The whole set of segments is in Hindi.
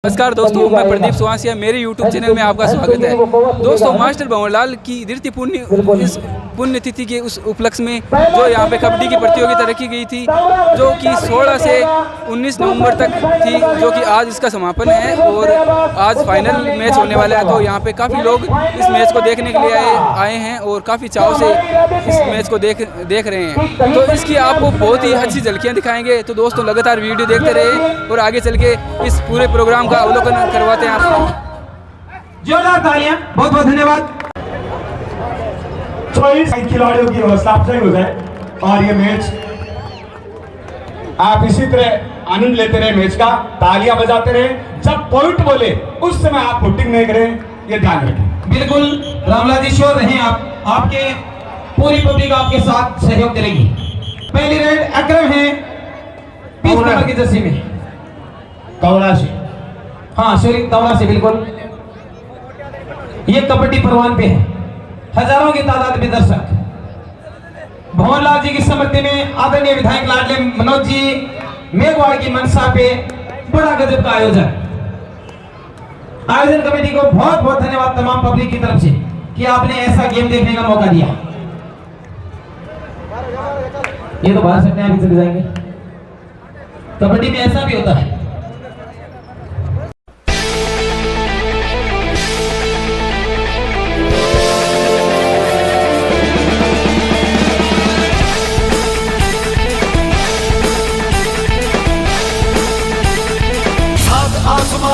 नमस्कार दोस्तों, मैं प्रदीप सुहासिया, मेरे YouTube चैनल में आपका स्वागत है। दोस्तों, मास्टर भंवरलाल की द्वितीय पुण्य तिथि के उस उपलक्ष्य में जो यहाँ पे कबड्डी की प्रतियोगिता रखी गई थी, जो कि 16 से 19 नवंबर तक थी, जो कि आज इसका समापन है और आज फाइनल मैच होने वाला है। तो यहाँ पे काफ़ी लोग इस मैच को देखने के लिए आए हैं और काफ़ी चाव से इस मैच को देख रहे हैं। तो इसकी आपको बहुत ही अच्छी झलकियाँ दिखाएंगे। तो दोस्तों, लगातार वीडियो देखते रहे और आगे चल के इस पूरे प्रोग्राम का अवलोकन करवाते हैं आपको। जोरदार तालियां, बहुत बहुत धन्यवाद। 24 खिलाड़ियों की हौसला अफजाई हो जाए और ये मैच आप इसी तरह आनंद लेते रहे, मैच का तालियां बजाते रहे। जब पॉइंट बोले उस समय आप हुटिंग नहीं करें, ये ध्यान रखें। बिल्कुल रामलाल जी, श्योर रहें आप, आपके पूरी पब्लिक आपके साथ सहयोग करेगी। पहली रेड अकरम है 20 नंबर की जर्सी में, कौड़ा से, हाँ शरीफ दौरा से। बिल्कुल ये कबड्डी परवान पे है, हजारों की तादाद में दर्शक। भंवरलाल जी की स्मृति में आदरणीय विधायक लाडले मनोज जी मेघवाड़ की मंशा पे बड़ा गजब का आयोजन कमेटी को बहुत बहुत धन्यवाद तमाम पब्लिक की तरफ से कि आपने ऐसा गेम देखने का मौका दिया। ये तो बाहर सकते हैं, अभी चले जाएंगे। कबड्डी में ऐसा भी होता है।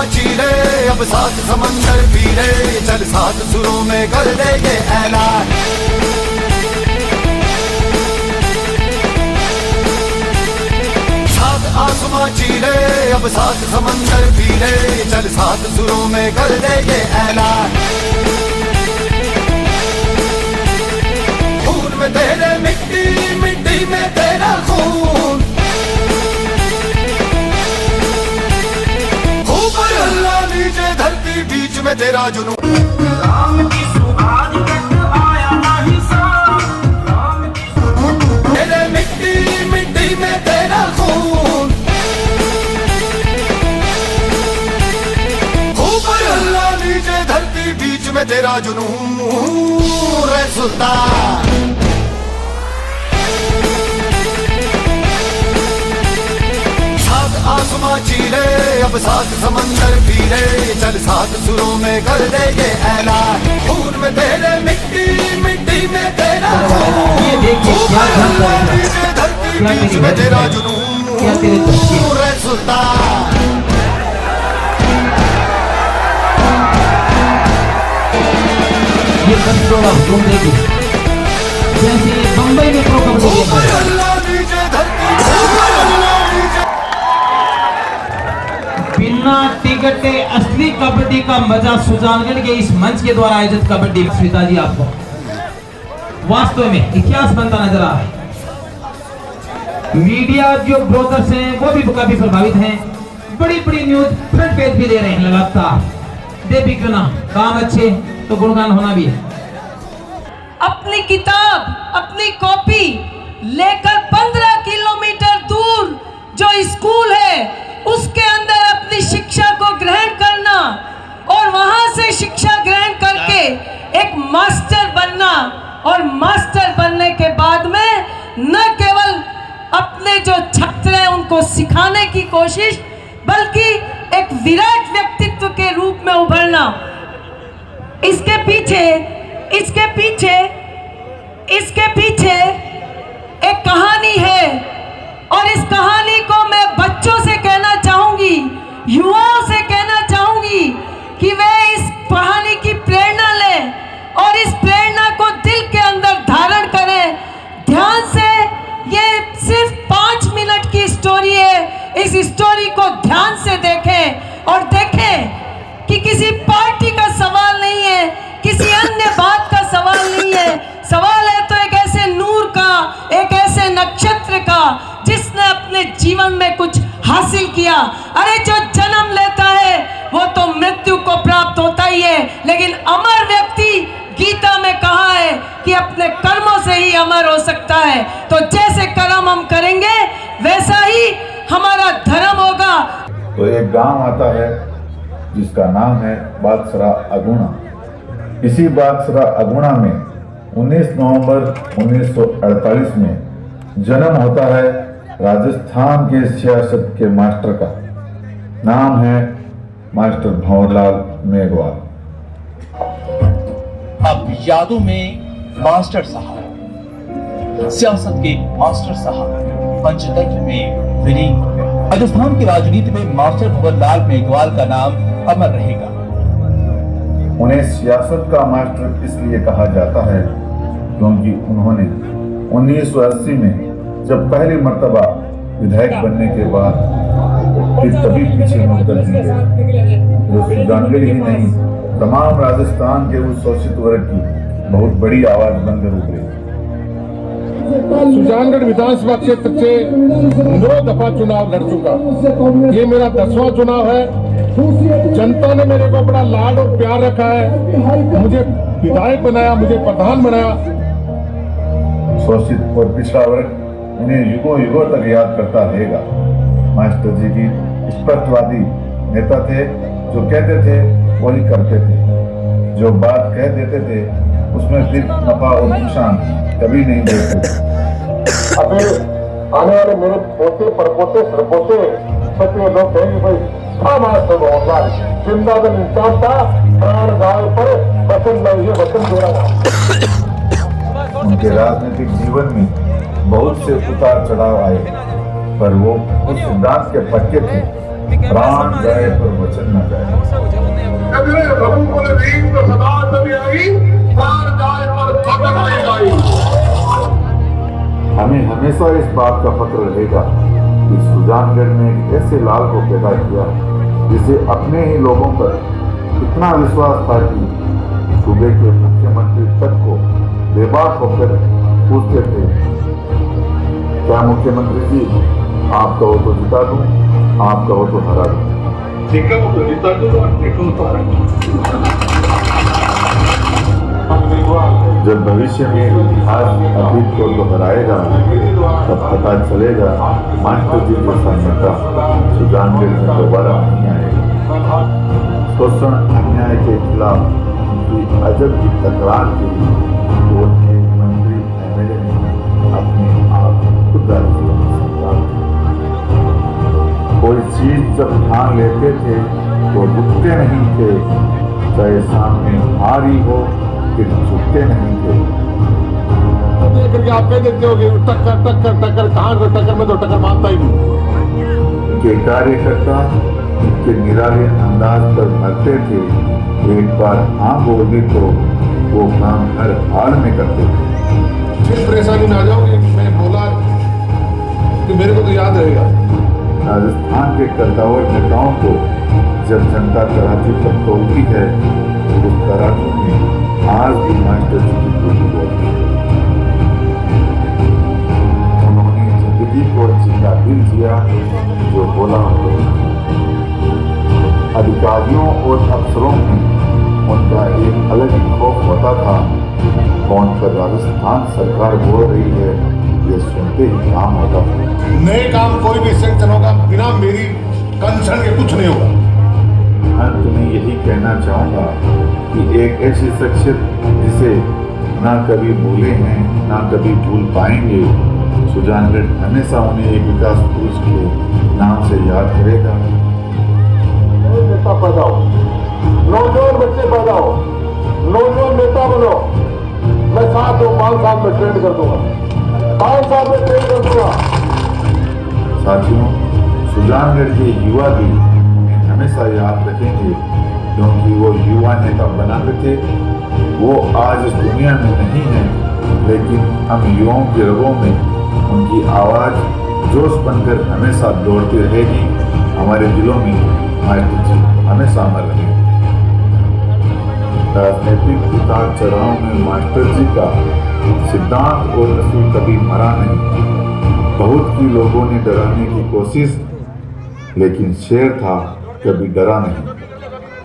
चीरे अब सात समंदर पीरे, चल सात सुरों में कर देंगे ऐलान। सात आसमां चीरे अब सात समंदर पीरे, चल सात सुरों में कर देंगे ऐलान। खून में तेरे मिट्टी, मिट्टी में तेरा खून, नीचे धरती बीच में तेरा जुनून। राम की सुहाग तक आया नहीं सा, राम की तेरे मिट्टी, मिट्टी में तेरा खून, ऊपर अल्लाह नीचे धरती बीच में तेरा जुनून। रे सुल्तान आसमां चीरे अब सात समंदर पीरे, चल सात सुरों में कर देंगे ऐलान। खून में तेरे मिट्टी, मिट्टी में तेरा ये देखिए क्या धरती बीच में तेरा जुनून। रे सुल्तान ये कंट्रोल ऑफ तुम देखिए, जैसे बम्बई में प्रो कबड्डी अल्लाह नीचे धरती, बिना टिकटे असली कबड्डी का मजा सुजानगढ़ के इस मंच के द्वारा आयोजित कबड्डी। श्वेता जी, आपको वास्तव में इतिहास बनता नजर आ रहा है। मीडिया जो ब्रोकर्स हैं वो भी काफी प्रभावित हैं, बड़ी बड़ी न्यूज फ्रंट पेज भी दे रहे हैं लगातार। दे भी क्यों ना, काम अच्छे तो गुणगान होना भी है। अपनी किताब, अपनी कॉपी लेकर 15 किलोमीटर दूर जो स्कूल है उसके अंदर अपनी शिक्षा को ग्रहण करना और वहां से शिक्षा ग्रहण करके एक मास्टर बनना, और मास्टर बनने के बाद में न केवल अपने जो छात्र हैं उनको सिखाने की कोशिश, बल्कि एक विराट व्यक्तित्व के रूप में उभरना। इसके पीछे एक कहानी है और इस कहानी को मैं बच्चों से कहना चाहूंगी, युवाओं से कहना चाहूंगी कि वे इस कहानी की प्रेरणा लें और इस प्रेरणा को दिल के अंदर धारण करें। ध्यान से, ये सिर्फ 5 मिनट की स्टोरी है। इस स्टोरी को ध्यान से देखें और देखें कि किसी पार्टी का सवाल नहीं है, किसी अन्य बात का सवाल नहीं है। सवाल है तो एक ऐसे नूर का, एक ऐसे नक्षत्र का जिसने अपने जीवन में कुछ हासिल किया। अरे जो जन्म लेता है वो तो मृत्यु को प्राप्त होता ही है, लेकिन अमर व्यक्ति गीता में कहा है कि अपने कर्मों से ही अमर हो सकता है। तो जैसे कर्म हम करेंगे वैसा ही हमारा धर्म होगा। तो एक गांव आता है जिसका नाम है बागसरा अगुणा। इसी बागसरा अगुणा में 19 नवंबर 1948 में जन्म होता है राजस्थान के सियासत के मास्टर का। नाम है मास्टर भंवरलाल मेघवाल। अब यादों में मास्टर साहब, सियासत के मास्टर साहब पंचतंत्र में विलीन हो गए। राजस्थान की राजनीति में मास्टर भंवरलाल मेघवाल का नाम अमर रहेगा। उन्हें सियासत का मास्टर इसलिए कहा जाता है क्योंकि उन्होंने 1980 में जब पहली मर्तबा विधायक बनने के बाद फिर कभी पीछे मुड़कर नहीं गए, जो सुजानगढ़ ही नहीं तमाम राजस्थान के उस शोषित वर्ग की बहुत बड़ी आवाज बनकर उभरे। सुजानगढ़ विधानसभा क्षेत्र से 9 दफा चुनाव लड़ चुका। ये मेरा 10वां चुनाव है। जनता ने मेरे को बड़ा लाड और प्यार रखा है, मुझे विधायक बनाया, मुझे प्रधान बनाया। शोषित और पिछड़ा वर्ग उन्हें युगों युगों तक याद करता रहेगा। मास्टर जी की स्पष्टवादी नेता थे, जो कहते थे वही करते थे, जो बात कह देते थे उसमें फिर नफा और नुकसान कभी नहीं देखते। अभी आने वाले मेरे पोते परपोते सरपोते सत्य लोग कहेंगे भाई था मास्टर भंवरलाल, जिंदादिल इंसान था, प्राण गाय पर वचन नहीं है, वचन दे रहा था। उनके राजनीतिक जीवन में बहुत से उतार चढ़ाव आए, पर वो उस सिद्धांत के पक्के थे, प्राण जाए पर वचन न जाए। हमें हमेशा इस बात का फक्र रहेगा कि सुजानगढ़ ने एक ऐसे लाल को पैदा किया जिसे अपने ही लोगों पर इतना विश्वास था कि सूबे के मुख्यमंत्री तक को बेबाक होकर पूछते थे, क्या मुख्यमंत्री जी आप कहो तो जिता दूं, आप कहो तो हरा दूं। ठीक है, वो तो जिता दूं और देखो तो हरा दूं। जब भविष्य में इतिहास अतीत को दोहराएगा तब पता चलेगा मास्टर जी जैसा नेता सुजानगढ़ में दोबारा नहीं आएगा। शोषण अन्याय के खिलाफ उनकी अजब की तकरार के लिए वो एक मंत्री एमएलए ने अपने आप खुद कोई चीज जब ठान लेते थे तो रुकते नहीं थे, चाहे सामने हारी हो फिर झुकते नहीं थे। करके आप कह देते हो टक्कर टक्कर टक्कर, कहां से टक्कर में तो टक्कर मानता ही नहीं। के कार्यकर्ता इनके निराले अंदाज पर मरते थे, एक बार हाँ बोल दी तो वो काम हर हाल में करते थे। फिर परेशानी में आ जाओगे, मैं बोला कि मेरे को तो याद रहेगा। राजस्थान के कद्दावर नेताओं को जब जनता तराजू पर तोलती है तो उस तराजू में आज भी मास्टर जी की पूरी होती है। उन्होंने जिंदगी को जिंदा दिल दिया जो बोला हो। अधिकारियों और अफसरों में उनका एक अलग ही खौफ होता था। कौन पर राजस्थान सरकार बोल रही है ये सुनते ही काम होता था। नए काम कोई भी सैंक्शन होगा बिना मेरी कंसर्न के कुछ नहीं होगा। अंत में यही कहना चाहूँगा कि एक ऐसी शख्सियत जिसे ना कभी भूले हैं ना कभी भूल पाएंगे, सुजानगढ़ हमेशा उन्हें एक विकास पुरुष के नाम से याद करेगा। नेता पैदा हो, नौजवान बच्चे पैदा हो, नौजवान नेता बनो। मैं 5 साल में ट्रेन कर दूंगा, 5 साल में ट्रेन कर दूंगा। साथियों, सुजानगढ़ के युवा भी उन्हें हमेशा याद रखेंगे क्योंकि वो युवा नेता बनाते थे। वो आज इस दुनिया में नहीं है, लेकिन हम युवाओं के रगों में उनकी आवाज़ जोश बनकर हमेशा दौड़ती रहेगी। हमारे दिलों में मास्टर जी हमेशा अमर रहेंगे। राजनीतिक उतार चढ़ाव में मास्टर जी का सिद्धांत और असूल कभी मरा नहीं। बहुत ही लोगों ने डराने की कोशिश, लेकिन शेर था कभी डरा नहीं।